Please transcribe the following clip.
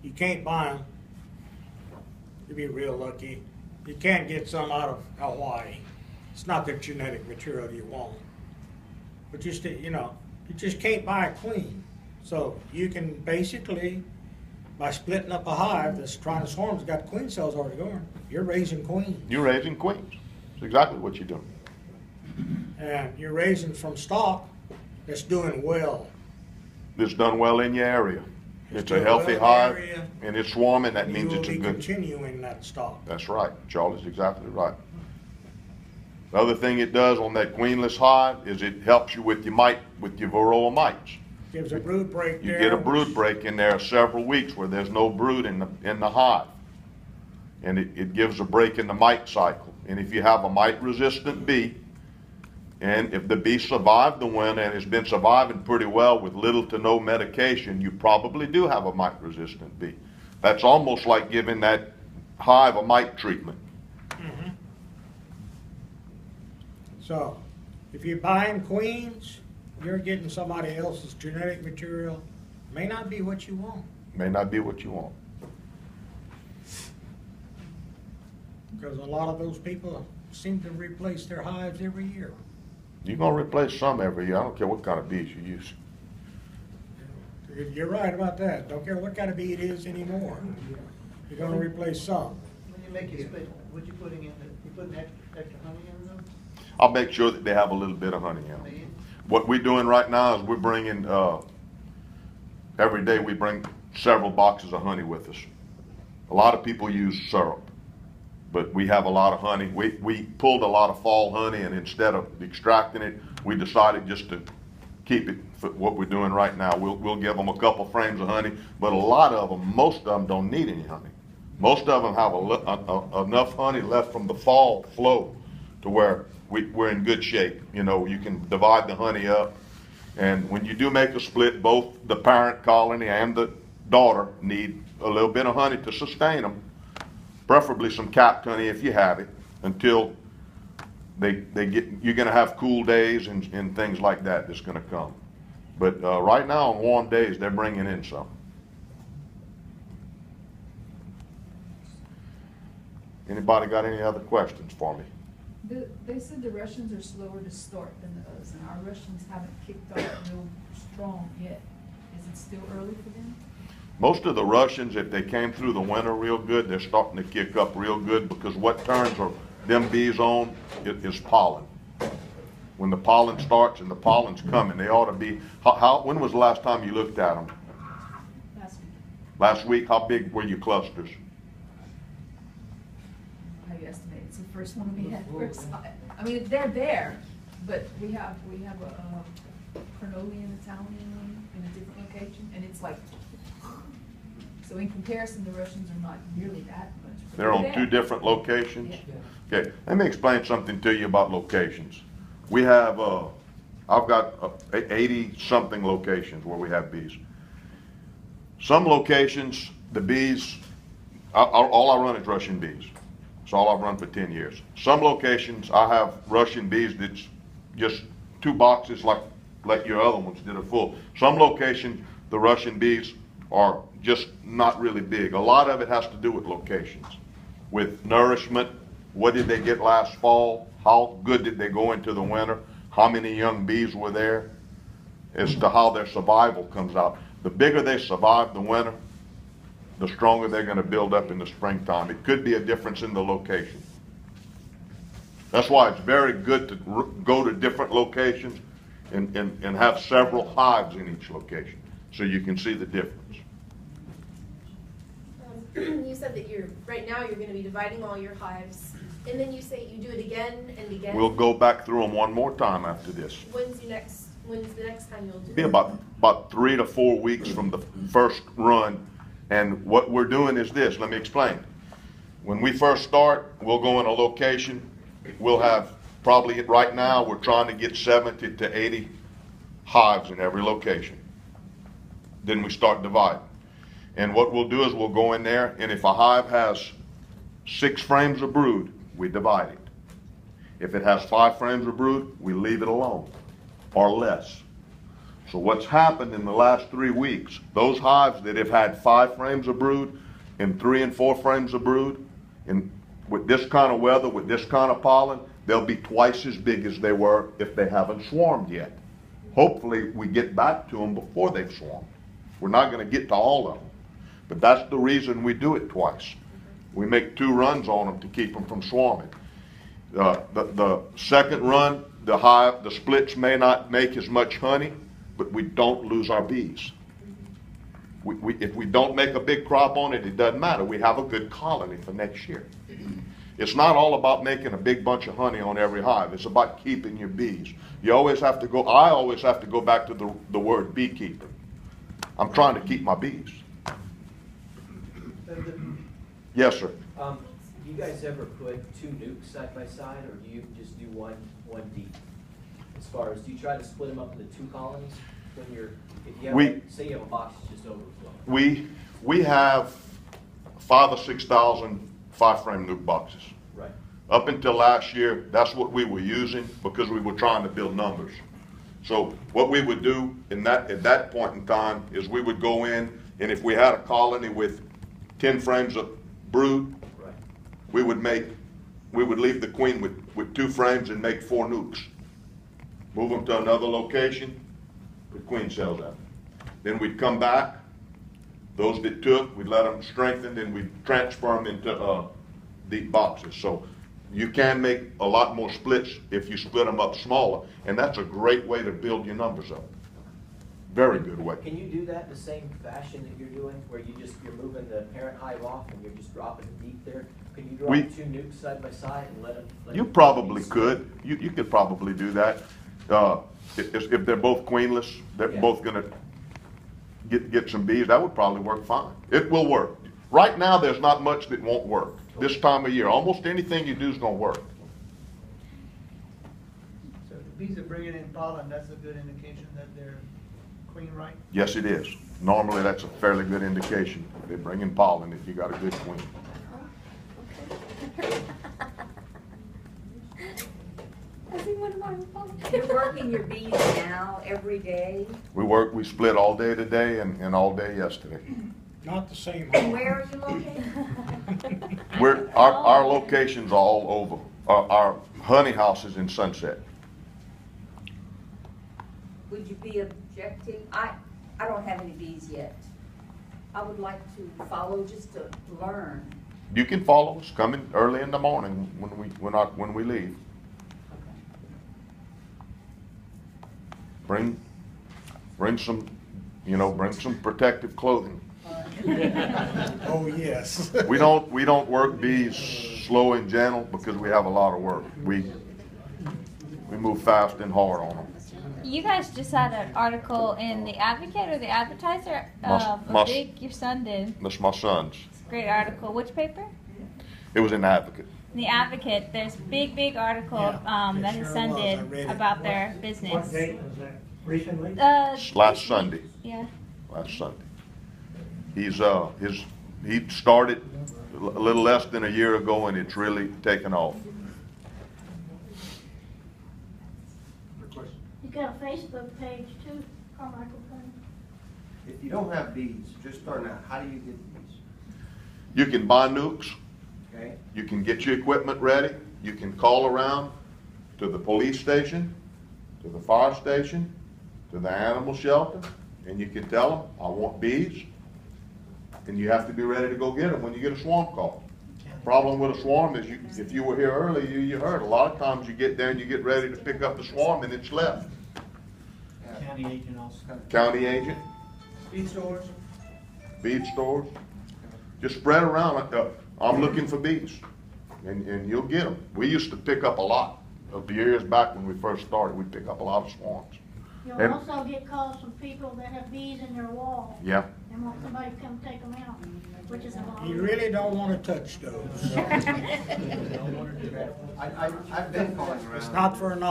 You can't buy them. You'd be real lucky. You can't get some out of Hawaii. It's not the genetic material you want. But just, you know, you just can't buy a queen. So you can basically, by splitting up a hive that's trying to swarm, has got queen cells already going, you're raising queens. You're raising queens. That's exactly what you're doing. And you're raising from stock that's doing well. It's done well in your area. It's a healthy hive, and it's swarming. That means it's a good. You will be continuing that stock. That's right. Charlie's exactly right. The other thing it does on that queenless hive is it helps you with your mite, with your varroa mites. Gives a brood break there. You get a brood break in there several weeks where there's no brood in the hive. And it gives a break in the mite cycle. And if you have a mite-resistant bee, and if the bee survived the winter and has been surviving pretty well with little to no medication, you probably do have a mite-resistant bee. That's almost like giving that hive a mite treatment. Mm-hmm. So, if you're buying queens, you're getting somebody else's genetic material. May not be what you want. May not be what you want. Because a lot of those people seem to replace their hives every year. You're going to replace some every year. I don't care what kind of bees you use. You're right about that. Don't care what kind of bee it is anymore. You're going to replace some. When you make your split, what you putting in? You putting extra honey in them? I'll make sure that they have a little bit of honey in them. What we're doing right now is we're bringing, every day we bring several boxes of honey with us. A lot of people use syrup, but we have a lot of honey. We pulled a lot of fall honey, and instead of extracting it, we decided just to keep it for what we're doing right now. We'll give them a couple frames of honey, but a lot of them, most of them don't need any honey. Most of them have enough honey left from the fall flow to where we're in good shape. You know, you can divide the honey up, and when you do make a split, both the parent colony and the daughter need a little bit of honey to sustain them, preferably some capped honey if you have it, until they get, you're going to have cool days and things like that that's going to come. But right now on warm days, they're bringing in some. Anybody got any other questions for me? They said the Russians are slower to start than the others, and our Russians haven't kicked off real strong yet. Is it still early for them? Most of the Russians, if they came through the winter real good, they're starting to kick up real good, because what turns them bees on is pollen. When the pollen starts and the pollen's coming, they ought to be, when was the last time you looked at them? Last week. Last week? How big were your clusters? I estimate it's the first one we had first. I mean, they're there, but we have a Cornelian Italian one in a different location, and it's like, so in comparison, the Russians are not nearly that much. They're on two different locations? Yeah. Okay, let me explain something to you about locations. We have, I've got 80-something locations where we have bees. Some locations, the bees, all I run is Russian bees. It's all I've run for 10 years. Some locations, I have Russian bees that's just 2 boxes like your other ones that are full. Some locations, the Russian bees are just not really big. A lot of it has to do with locations, with nourishment. What did they get last fall? How good did they go into the winter? How many young bees were there? As to how their survival comes out. The bigger they survive the winter, the stronger they're going to build up in the springtime. It could be a difference in the location. That's why it's very good to go to different locations and have several hives in each location, so you can see the difference. You said that right now you're going to be dividing all your hives, and then you say you do it again and again. We'll go back through them one more time after this. When's the next time you'll do it? Be about 3 to 4 weeks from the first run. And what we're doing is this. Let me explain. When we first start, we'll go in a location. We'll have probably, right now, we're trying to get 70 to 80 hives in every location. Then we start dividing. And what we'll do is we'll go in there, and if a hive has 6 frames of brood, we divide it. If it has 5 frames of brood, we leave it alone, or less. So what's happened in the last 3 weeks, those hives that have had 5 frames of brood and 3 and 4 frames of brood, and with this kind of weather, with this kind of pollen, they'll be twice as big as they were if they haven't swarmed yet. Hopefully we get back to them before they've swarmed. We're not going to get to all of them, but that's the reason we do it twice. We make 2 runs on them to keep them from swarming. The second run, the splits may not make as much honey, but we don't lose our bees. If we don't make a big crop on it, it doesn't matter. We have a good colony for next year. It's not all about making a big bunch of honey on every hive. It's about keeping your bees. You always have to go, I always have to go back to the word beekeeper. I'm trying to keep my bees. Yes, sir. Do you guys ever put 2 nukes side by side, or do you just do one deep? As far as, do you try to split them up into 2 colonies when you're, if you have, say you have a box that's just overflowing? We have 5,000 or 6,000 5-frame nuke boxes. Right. Up until last year, that's what we were using because we were trying to build numbers. So what we would do at that point in time is we would go in, and if we had a colony with 10 frames of brood, right, we would leave the queen with 2 frames and make 4 nukes. Move them to another location, put queen cells out. Then we'd come back. Those that took, we'd let them strengthen, then we'd transfer them into deep boxes. So you can make a lot more splits if you split them up smaller, and that's a great way to build your numbers up. Very good way. Can you do that the same fashion that you're doing, where you're moving the parent hive off and you're just dropping it deep there? Can you drop 2 nukes side by side and let them? You probably could. You could probably do that. If they're both queenless, they're both going to get some bees. That would probably work fine. It will work. Right now, there's not much that won't work. This time of year, almost anything you do is going to work. So if the bees are bringing in pollen, that's a good indication that they're queen right? Yes, it is. Normally, that's a fairly good indication. They bring in pollen if you got a good queen. You're working your bees now every day? We split all day today and all day yesterday. Not the same And hive. where are you located? Our location's all over. Our honey house is in Sunset. Would you be objecting? I don't have any bees yet. I would like to follow just to learn. You can follow us. Come in early in the morning when we leave. Bring some protective clothing. Oh, yes. We don't work bees slow and gentle because we have a lot of work. We move fast and hard on them. You guys just had an article in the Advocate or the Advertiser. Your son did. That's my son's. It's a great article. Which paper? It was in the Advocate. The Advocate. There's a big article that his son did about their business. What date was that? Recently? Last Sunday. Yeah. Last Sunday. He started a little less than a year ago, and it's really taken off. You got a Facebook page too, Carmichael. If you don't have bees, just starting out, how do you get bees? You can buy nukes. Okay. You can get your equipment ready. You can call around to the police station, to the fire station, to the animal shelter, and you can tell them, I want bees, and you have to be ready to go get them when you get a swarm call. Problem with a swarm is, if you were here earlier, you heard a lot of times you get there and you get ready to pick up the swarm and it's left. County agent also. County agent, Feed stores? feed stores, just spread around. I'm looking for bees, and you'll get them. We used to pick up a lot. Of the years back when we first started, we'd pick up a lot of swarms. You'll And- also get calls from people that have bees in their wall Yeah. and want somebody to come take them out, which is a lot. You really don't want to touch those. I've been calling around. It's not for an